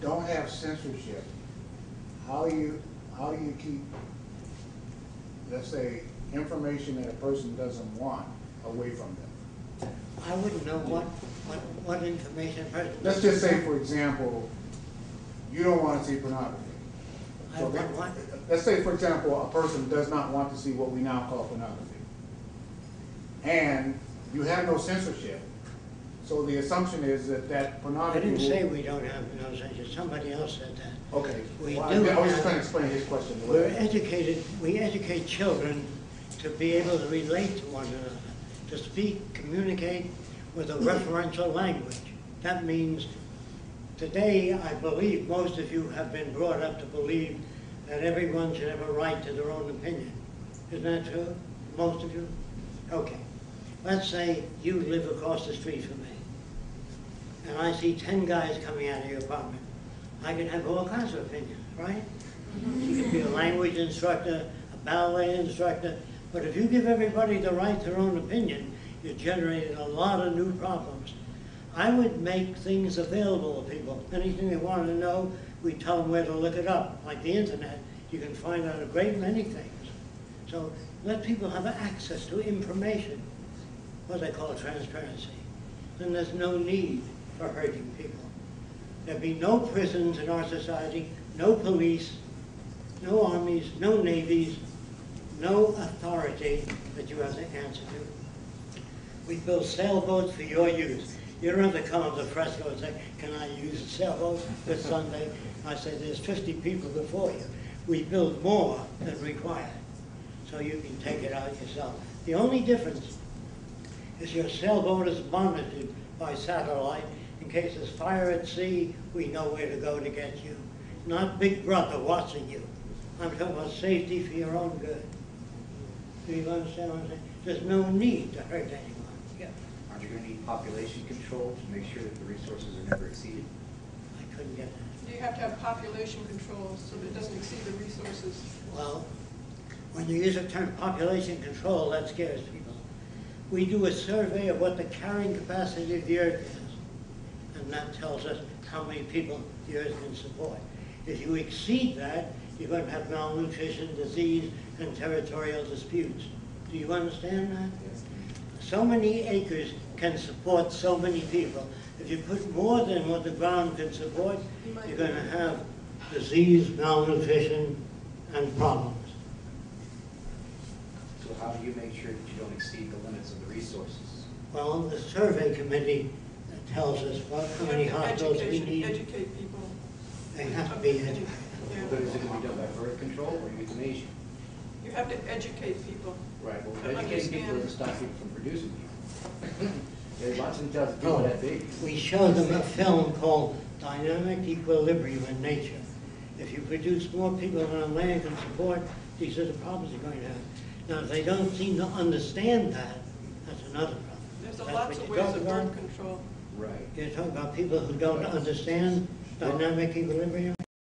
don't have censorship, how do you keep, let's say, information that a person doesn't want away from them? I wouldn't know what information a person. Let's just say, for example, you don't want to see pornography. So let's say, for example, a person does not want to see what we now call pornography. And you have no censorship. So the assumption is that pornography... I didn't say we don't have no censorship. Somebody else said that. Okay. We well, do I was just trying to explain his question. We educate children to be able to relate to one another, to speak, communicate with a referential language. That means today, I believe most of you have been brought up to believe that everyone should have a right to their own opinion. Isn't that true? Most of you? Okay. Let's say you live across the street from me, and I see 10 guys coming out of your apartment. I can have all kinds of opinions, right? You can be a language instructor, a ballet instructor, but if you give everybody the right to their own opinion, you're generating a lot of new problems. I would make things available to people. Anything they want to know, we tell them where to look it up. Like the internet, you can find out a great many things. So let people have access to information, what they call transparency. Then there's no need for hurting people. There'd be no prisons in our society, no police, no armies, no navies, no authority that you have to answer to. We build sailboats for your use. You don't have to come up to Fresco and say, can I use a sailboat this Sunday? I say, there's 50 people before you. We build more than required, so you can take it out yourself. The only difference is your sailboat is monitored by satellite. In case there's fire at sea, we know where to go to get you. Not Big Brother watching you. I'm talking about safety for your own good. Do you understand what I'm saying? There's no need to hurt anyone. Yeah. Aren't you going to need population control to make sure that the resources are never exceeded? I couldn't get that. You have to have population control so that it doesn't exceed the resources. Well, when you use the term population control, that scares people. We do a survey of what the carrying capacity of the earth is, and that tells us how many people the earth can support. If you exceed that, you're going to have malnutrition, disease, and territorial disputes. Do you understand that? Yes. So many acres can support so many people. If you put more than what the ground can support, you're going to have disease, malnutrition, and problems. So how do you make sure that you don't exceed the limits of the resources? Well, the survey committee tells us how many hospitals we need. Educate people. They have to be educated. Yeah. But is it going to be done by birth control or euthanasia? You have to educate people. Right, well, To educating people understand. doesn't stop people from producing people. There's lots of intelligent people that big. We showed them a film called Dynamic Equilibrium in Nature. If you produce more people than a land can support, these are the problems you're going to have. Now, if they don't seem to understand that, that's another problem. There's That's lots what of you ways talk of about. birth control. Right. You're talking about people who don't understand dynamic equilibrium?